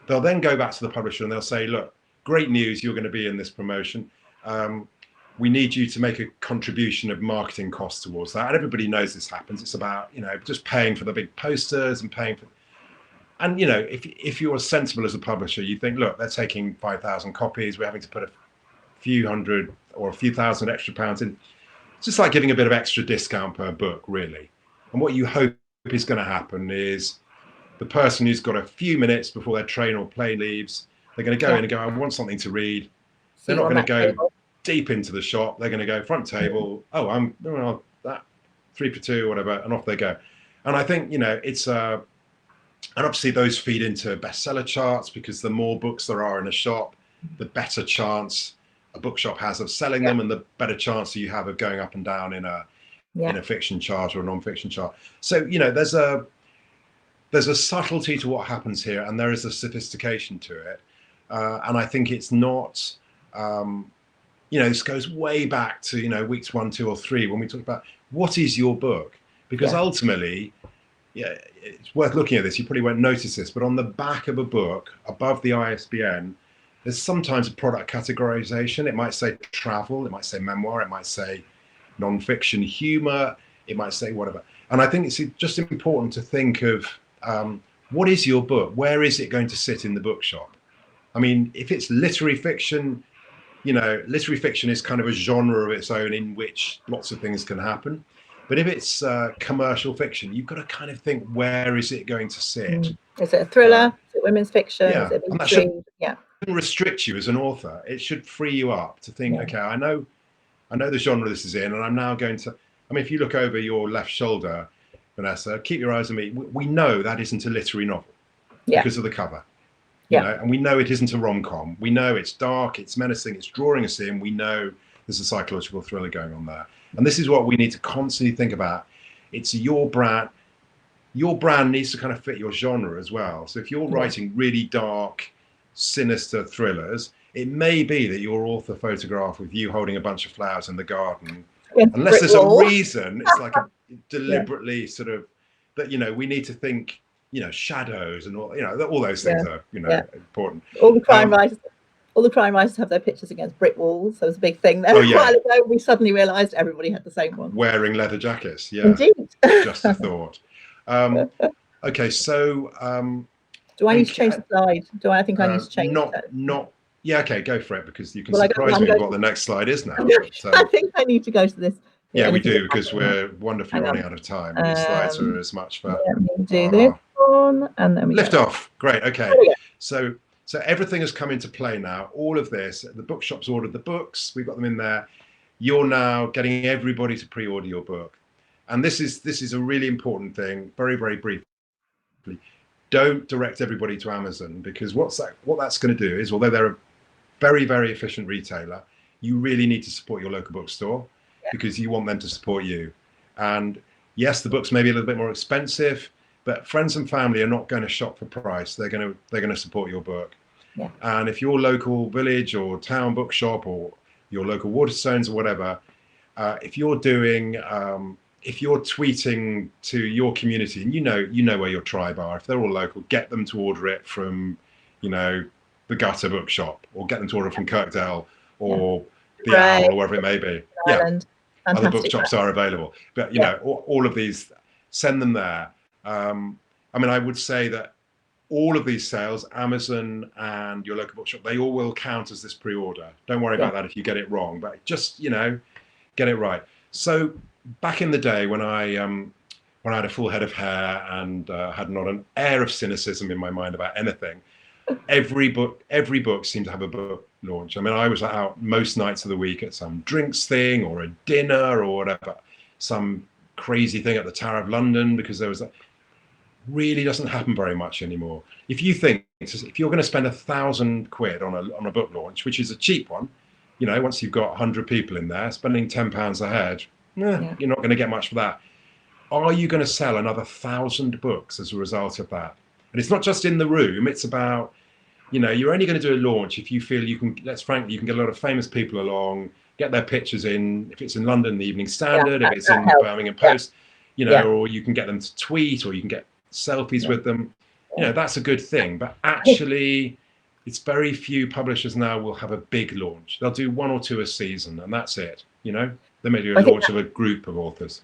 They'll then go back to the publisher and they'll say, look, great news, you're going to be in this promotion. We need you to make a contribution of marketing costs towards that. And everybody knows this happens. It's about, just paying for the big posters and paying for, and, if you're sensible as a publisher, you think, look, they're taking 5,000 copies. We're having to put a few hundred or a few thousand extra pounds in. It's just like giving a bit of extra discount per book, really. And what you hope is going to happen is the person who's got a few minutes before their train or plane leaves, they're going to go in and go, I want something to read. They're not going to go deep into the shop. They're going to go front table. Oh, I'm that 3 for 2 or whatever, and off they go. And I think it's and obviously those feed into bestseller charts, because the more books there are in a shop, the better chance a bookshop has of selling them, and the better chance you have of going up and down in a fiction chart or a non-fiction chart. So there's a subtlety to what happens here, and there is a sophistication to it, and I think it's not. This goes way back to weeks 1, 2, or 3 when we talked about what is your book, because ultimately, it's worth looking at this. You probably won't notice this, but on the back of a book, above the ISBN, there's sometimes a product categorization. It might say travel, it might say memoir, it might say non-fiction humor, it might say whatever. And I think it's just important to think of what is your book? Where is it going to sit in the bookshop? I mean, if it's literary fiction, literary fiction is kind of a genre of its own in which lots of things can happen. But if it's commercial fiction, you've got to kind of think, where is it going to sit? Is it a thriller? Is it women's fiction? Yeah. Is it and that shouldn't restrict you as an author. It should free you up to think, okay, I know the genre this is in, and I'm now going to, if you look over your left shoulder, Vanessa, keep your eyes on me. We know that isn't a literary novel because of the cover. And we know it isn't a rom-com. We know it's dark, it's menacing, it's drawing us in. We know there's a psychological thriller going on there. And this is what we need to constantly think about. It's your brand. Your brand needs to kind of fit your genre as well. So if you're writing really dark, sinister thrillers, it may be that your author photograph with you holding a bunch of flowers in the garden, unless there's a reason, it's like a deliberately sort of that, we need to think, shadows and all those things are, important. All the crime writers have their pictures against brick walls. So it was a big thing there. A while ago, we suddenly realised everybody had the same one. Wearing leather jackets, Indeed. Just a thought. Okay, so do I need to change the slide? I think I need to change okay, go for it, because you can surprise me with what the next slide is now. So, I think I need to go to this. Yeah, we do, because we're wonderfully running out of time. These slides are as much for. Let me do this one, and then we lift off. Great. Okay. So everything has come into play now. All of this, the bookshop's ordered the books. We've got them in there. You're now getting everybody to pre-order your book, and this is a really important thing. Very, very briefly, don't direct everybody to Amazon, because what that's going to do is, although they're a very, very efficient retailer, you really need to support your local bookstore. Because you want them to support you. And yes, the books may be a little bit more expensive, but friends and family are not going to shop for price. They're going to support your book. And if your local village or town bookshop or your local Waterstones or whatever, if you're tweeting to your community, and you know where your tribe are, if they're all local, get them to order it from the Gutter Bookshop, or get them to order from Kirkdale or the Owl, or wherever it may be. Other bookshops are available, but all of these, send them there. I would say that all of these sales, Amazon and your local bookshop, they all will count as this pre-order. Don't worry about that if you get it wrong, but just get it right. So back in the day when I had a full head of hair and had not an air of cynicism in my mind about anything, every book seemed to have a book launch. I mean, I was out most nights of the week at some drinks thing or a dinner or whatever, some crazy thing at the Tower of London, because there was a, really doesn't happen very much anymore. If you think, if you're going to spend £1,000 on a book launch, which is a cheap one, you know, once you've got 100 people in there, spending £10 a head, you're not going to get much for that. Are you going to sell another 1,000 books as a result of that? And it's not just in the room, it's about, you know, you're only going to do a launch if you feel you can, let's frankly, you can get a lot of famous people along, get their pictures in, if it's in London, the Evening Standard, if it's in the Birmingham Post, you know, or you can get them to tweet, or you can get selfies with them. You know, that's a good thing. But actually, it's very few publishers now will have a big launch. They'll do one or two a season, and that's it. You know, they may do a launch of a group of authors.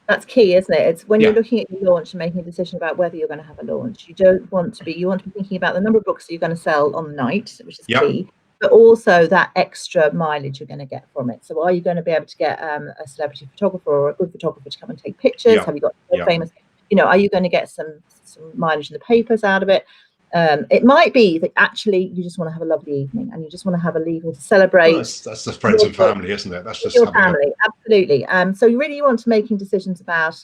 That's key, isn't it? It's when you're looking at your launch and making a decision about whether you're going to have a launch, you want to be thinking about the number of books that you're going to sell on the night, which is key, but also that extra mileage you're going to get from it. So are you going to be able to get a celebrity photographer or a good photographer to come and take pictures? Have you got famous, you know, are you going to get some mileage in the papers out of it? It might be that actually you just want to have a lovely evening and you just want to have a evening to celebrate. Well, that's the friends and family, isn't it? That's just your family, absolutely. So you really want to making decisions about,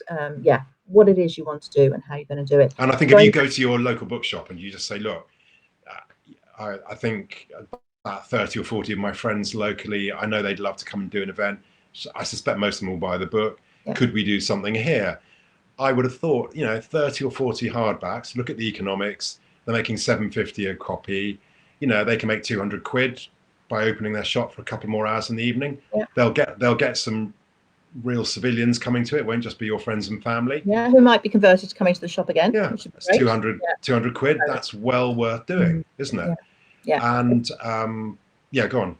what it is you want to do and how you're going to do it. And I think if you go to your local bookshop and you just say, look, I think about 30 or 40 of my friends locally, I know they'd love to come and do an event. I suspect most of them will buy the book. Could we do something here? I would have thought, you know, 30 or 40 hardbacks, look at the economics. They're making £7.50 a copy. You know, they can make £200 by opening their shop for a couple more hours in the evening. They'll get some real civilians coming to it. It won't just be your friends and family. Yeah, who might be converted to coming to the shop again. Yeah, it's 200 £200. That's well worth doing, isn't it? And go on.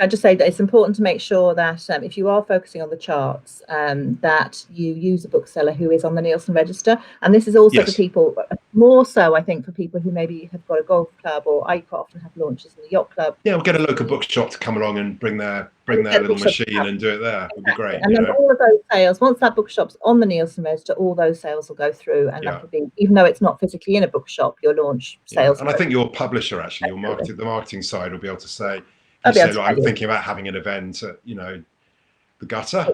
I'd just say that it's important to make sure that if you are focusing on the charts, that you use a bookseller who is on the Nielsen register. And this is also for people, more so, I think, for people who maybe have got a golf club, or I quite often have launches in the yacht club. Yeah, we'll get a local bookshop to come along and bring their little machine and do it there. It would be great. And then all of those sales, once that bookshop's on the Nielsen register, all those sales will go through, and that will be, even though it's not physically in a bookshop, your launch sales. And I think your publisher, actually, the marketing side will be able to say, I'm thinking about having an event at, you know, the Gutter.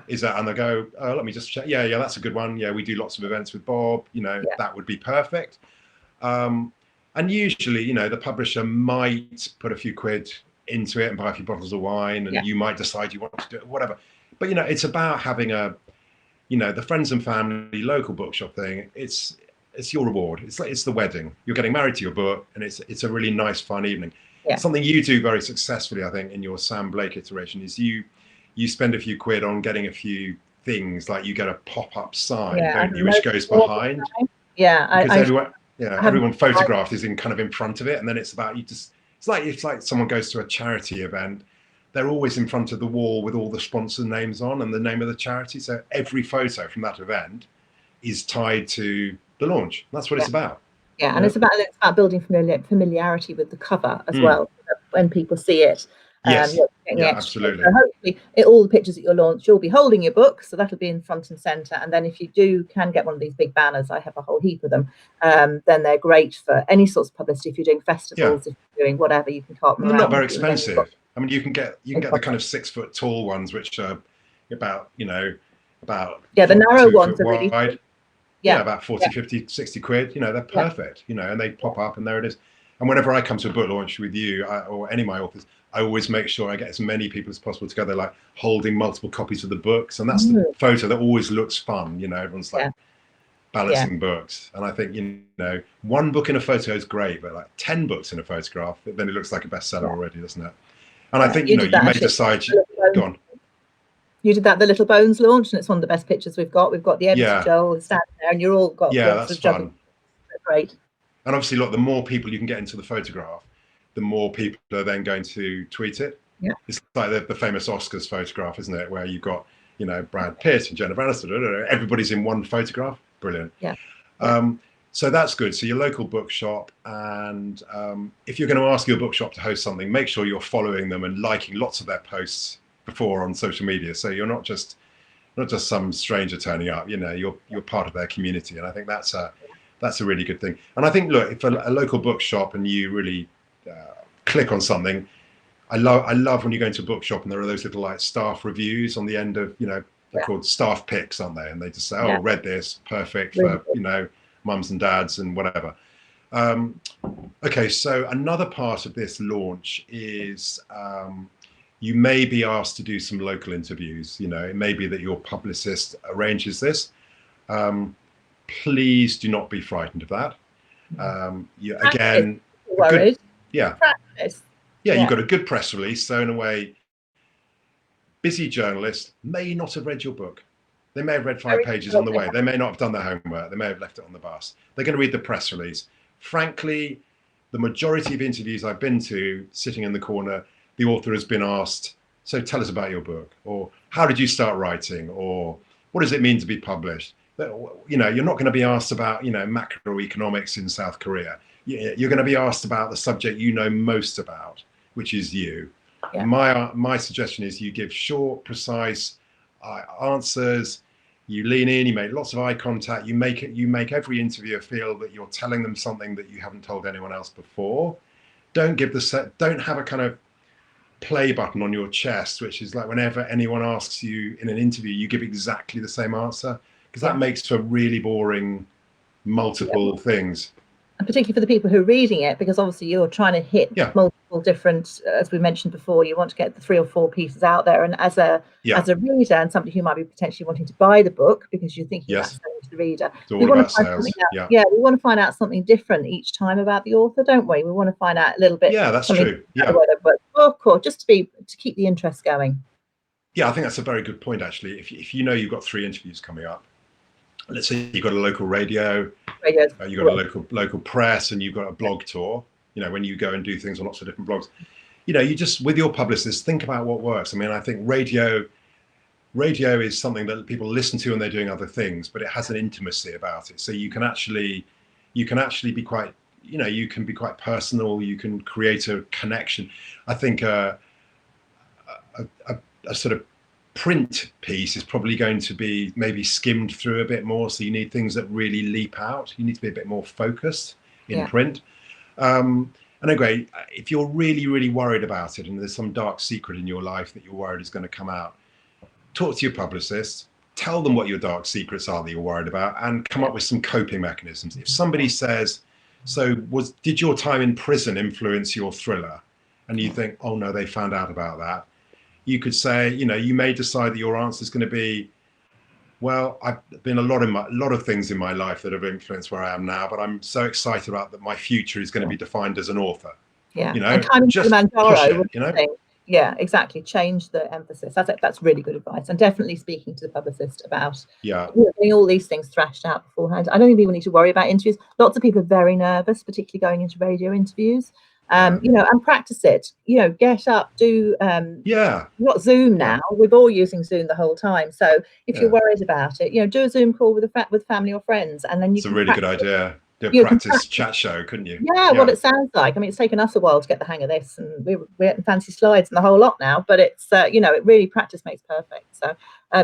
Is that? And they go, oh, let me just check. Yeah, that's a good one. Yeah, we do lots of events with Bob. You know, that would be perfect. And usually, you know, the publisher might put a few quid into it and buy a few bottles of wine, and you might decide you want to do it, whatever. But, you know, it's about having the friends and family local bookshop thing. It's your reward. It's the wedding. You're getting married to your book, and it's a really nice, fun evening. Something you do very successfully, I think, in your Sam Blake iteration is you spend a few quid on getting a few things, like you get a pop-up sign, don't you, which goes behind. Everyone photographed is in front of it, and then it's about it's like someone goes to a charity event, they're always in front of the wall with all the sponsor names on and the name of the charity. So every photo from that event is tied to the launch. That's what it's about. Yeah, and it's about building familiarity with the cover as well. When people see it, absolutely. So hopefully, all the pictures at your launch, you'll be holding your book, so that'll be in front and center. And then if you can get one of these big banners, I have a whole heap of them. Then they're great for any sorts of publicity. If you're doing festivals, if you're doing whatever, you can carp them around. They're not very expensive. I mean, you can get the kind of 6 foot tall ones, which are about the narrow ones are really wide. About 40, 50, 60 quid. You know, they're perfect. You know, and they pop up, and there it is. And whenever I come to a book launch with you or any of my authors, I always make sure I get as many people as possible together, like holding multiple copies of the books. And that's the photo that always looks fun. You know, everyone's like balancing books. And I think, you know, one book in a photo is great, but like 10 books in a photograph, then it looks like a bestseller already, doesn't it? And I think, you may decide. Go on. You did that the Little Bones launch, and it's one of the best pictures we've got. We've got the editor Joel standing there, and you're all got that's fun. Great. And obviously, look, the more people you can get into the photograph, the more people are then going to tweet it. Yeah. It's like the famous Oscars photograph, isn't it? Where you've got, you know, Brad Pitt and Jennifer Aniston, everybody's in one photograph. Brilliant. Yeah. So that's good. So your local bookshop, and if you're going to ask your bookshop to host something, make sure you're following them and liking lots of their posts before on social media. So you're not just some stranger turning up. You know, you're part of their community, and I think that's a really good thing. And I think, look, if a local bookshop and you really click on something, I love when you go into a bookshop and there are those little like staff reviews on the end of, you know, they're called staff picks, aren't they? And they just say, oh, read this, perfect for, you know, mums and dads and whatever. Okay, so another part of this launch is you may be asked to do some local interviews. You know, it may be that your publicist arranges this. Please do not be frightened of that. Again, worried. Practice. Yeah, you've got a good press release. So in a way, busy journalists may not have read your book. They may have read 5 pages on the way. They may not have done their homework. They may have left it on the bus. They're going to read the press release. Frankly, the majority of interviews I've been to, sitting in the corner, the author has been asked, so tell us about your book, or how did you start writing, or what does it mean to be published? You know, you're not going to be asked about, you know, macroeconomics in South Korea. You're going to be asked about the subject you know most about, which is you. Yeah. My suggestion is you give short, precise answers. You lean in. You make lots of eye contact. You make every interviewer feel that you're telling them something that you haven't told anyone else before. Don't have a kind of play button on your chest, which is like whenever anyone asks you in an interview, you give exactly the same answer, because that makes for really boring multiple things. And particularly for the people who are reading it, because obviously you're trying to hit multiple different, as we mentioned before, you want to get the 3 or 4 pieces out there. And as a reader and somebody who might be potentially wanting to buy the book because you're thinking about selling to the reader, we want to find something out. We want to find out something different each time about the author, don't we? We want to find out a little bit. Yeah, that's true. Yeah, whether book or just to keep the interest going. Yeah, I think that's a very good point, actually. If you know you've got 3 interviews coming up, let's say you've got a local radio, you've got a local press, and you've got a blog tour. You know, when you go and do things on lots of different blogs, you know, you just, with your publicist, think about what works. I mean, I think radio is something that people listen to when they're doing other things, but it has an intimacy about it. So you can actually be quite, you know, you can be quite personal. You can create a connection. I think a sort of print piece is probably going to be maybe skimmed through a bit more. So you need things that really leap out. You need to be a bit more focused in print. And anyway, if you're really, really worried about it and there's some dark secret in your life that you're worried is going to come out, talk to your publicist, tell them what your dark secrets are that you're worried about, and come up with some coping mechanisms. If somebody says, so did your time in prison influence your thriller? And you think, oh no, they found out about that. You could say, you know, you may decide that your answer is going to be, well, I've been a lot of things in my life that have influenced where I am now, but I'm so excited about that my future is going to be defined as an author. Yeah, you know, and time just push it, you know. Yeah, exactly. Change the emphasis. That's really good advice, and definitely speaking to the publicist about getting all these things thrashed out beforehand. I don't think people need to worry about interviews. Lots of people are very nervous, particularly going into radio interviews. You know, and practice it. You know, get up, do. We've got Zoom now. We're all using Zoom the whole time. So if you're worried about it, you know, do a Zoom call with family or friends, and then you. It's a really good idea. Do a practice chat show, couldn't you? Yeah, what it sounds like. I mean, it's taken us a while to get the hang of this, and we're getting fancy slides and the whole lot now. But it's you know, it really practice makes perfect. So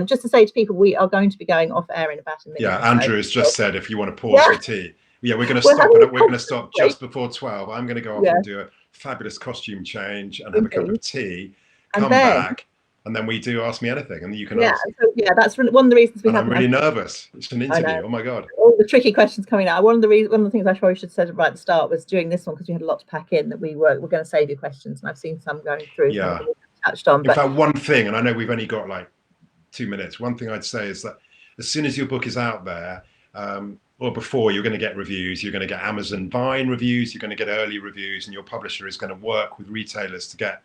just to say to people, we are going to be going off air in about a minute. Yeah, Andrew has just said if you want to pause for tea. Yeah, we're going to stop. We're going to stop just before 12. I'm going to go off and do a fabulous costume change and have a cup of tea. Come back, and then we do Ask Me Anything, and you can. Yeah, that's one of the reasons we have. I'm really nervous. It's an interview. Oh my god! All the tricky questions coming out. One of the things I probably should have said right at the start was during this one, because we had a lot to pack in, that we're going to save you questions, and I've seen some going through. Yeah. Touched on. In fact, one thing, and I know we've only got like 2 minutes. One thing I'd say is that as soon as your book is out there. Or before, you're going to get reviews, you're going to get Amazon Vine reviews, you're going to get early reviews, and your publisher is going to work with retailers to get,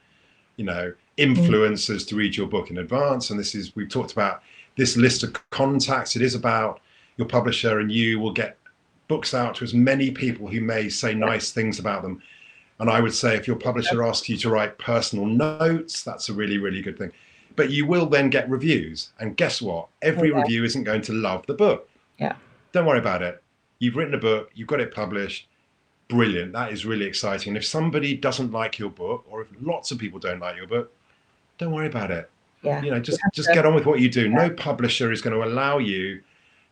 you know, influencers to read your book in advance. And we've talked about this list of contacts. It is about your publisher, and you will get books out to as many people who may say nice things about them. And I would say if your publisher asks you to write personal notes, that's a really, really good thing. But you will then get reviews. And guess what? Every review isn't going to love the book. Yeah. Don't worry about it. You've written a book, you've got it published. Brilliant. That is really exciting. And if somebody doesn't like your book, or if lots of people don't like your book, don't worry about it. Yeah. You know, just get on with what you do. No publisher is going to allow you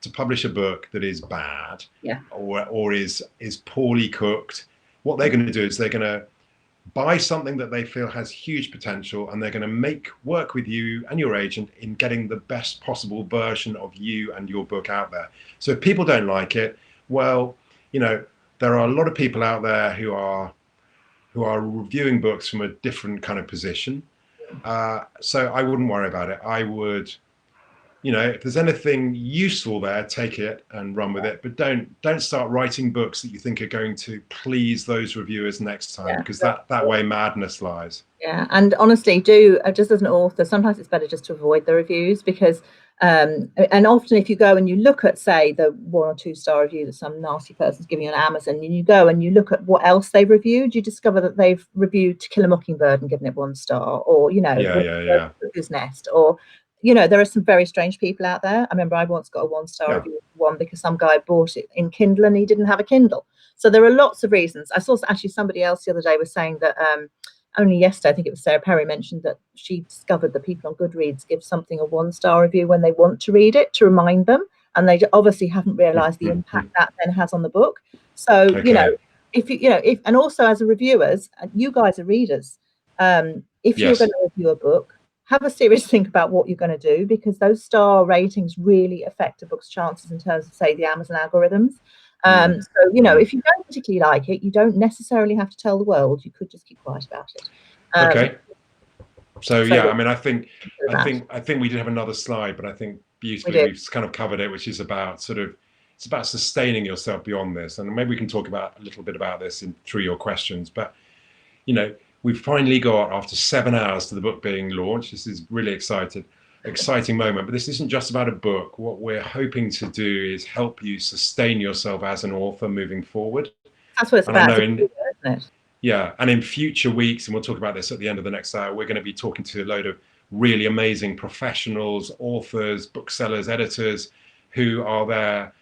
to publish a book that is bad, or is poorly cooked. What they're going to do is they're going to buy something that they feel has huge potential, and they're going to work with you and your agent in getting the best possible version of you and your book out there. So if people don't like it, well, you know, there are a lot of people out there who are reviewing books from a different kind of position. So I wouldn't worry about it. I would, you know, if there's anything useful there, take it and run with it. But don't start writing books that you think are going to please those reviewers next time, because that way madness lies. Yeah, and honestly, just as an author, sometimes it's better just to avoid the reviews, because and often if you go and you look at, say, the 1 or 2 star review that some nasty person's giving you on Amazon, and you go and you look at what else they've reviewed, you discover that they've reviewed To Kill a Mockingbird and given it 1 star, or, you know, Cuckoo's Nest, or, you know, there are some very strange people out there. I remember I once got a 1 star review of one because some guy bought it in Kindle and he didn't have a Kindle. So there are lots of reasons. I saw actually somebody else the other day was saying that only yesterday, I think it was Sarah Perry, mentioned that she discovered that people on Goodreads give something a 1 star review when they want to read it, to remind them, and they obviously haven't realised the impact that then has on the book. So you know, if and also as a reviewers, you guys are readers. If you're going to review a book, have a serious think about what you're going to do, because those star ratings really affect a book's chances in terms of, say, the Amazon algorithms. So, you know, if you don't particularly like it, you don't necessarily have to tell the world. You could just keep quiet about it. Okay. So yeah, I mean, I think we did have another slide, but I think beautifully we've kind of covered it, which is about it's about sustaining yourself beyond this. And maybe we can talk about a little bit about this through your questions. But, you know, we've finally got, after 7 hours to the book being launched, this is really exciting moment. But this isn't just about a book. What we're hoping to do is help you sustain yourself as an author moving forward. That's what it's about, isn't it? Yeah, and in future weeks, and we'll talk about this at the end of the next hour, we're going to be talking to a load of really amazing professionals, authors, booksellers, editors, who are there,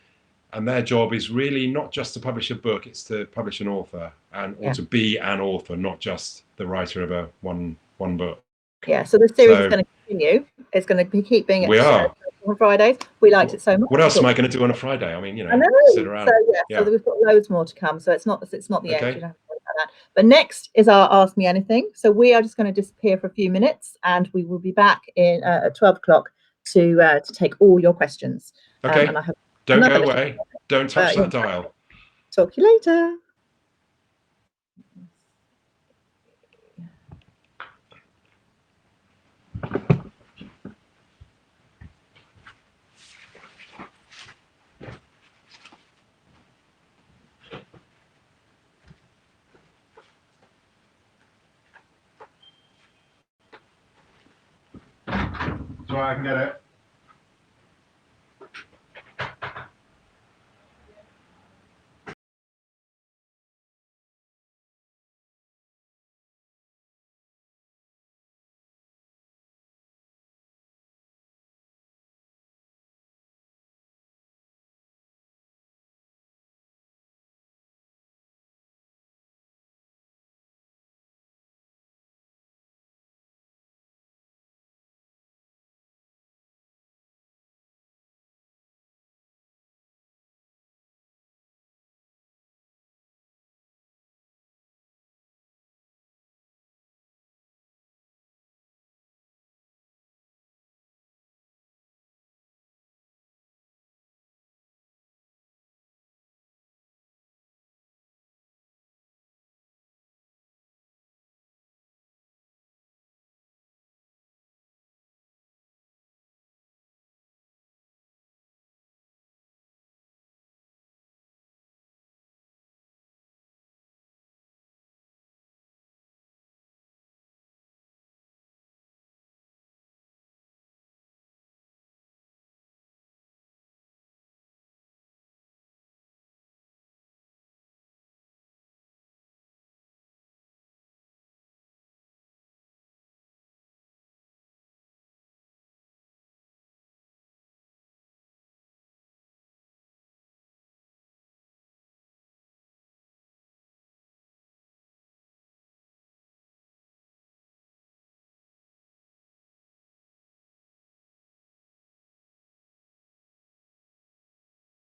and their job is really not just to publish a book, it's to publish an author, or to be an author, not just the writer of one book. Yeah, so the series is going to continue. It's going to keep being on Fridays. We liked it so much. What else am I going to do on a Friday? I mean, you know, sit around. So we've got loads more to come. So it's not the end. You don't have to worry about that. But next is our Ask Me Anything. So we are just going to disappear for a few minutes, and we will be back at 12 o'clock to take all your questions. Okay. And I hope don't go away. Don't touch that dial. Talk to you later. So I can get it.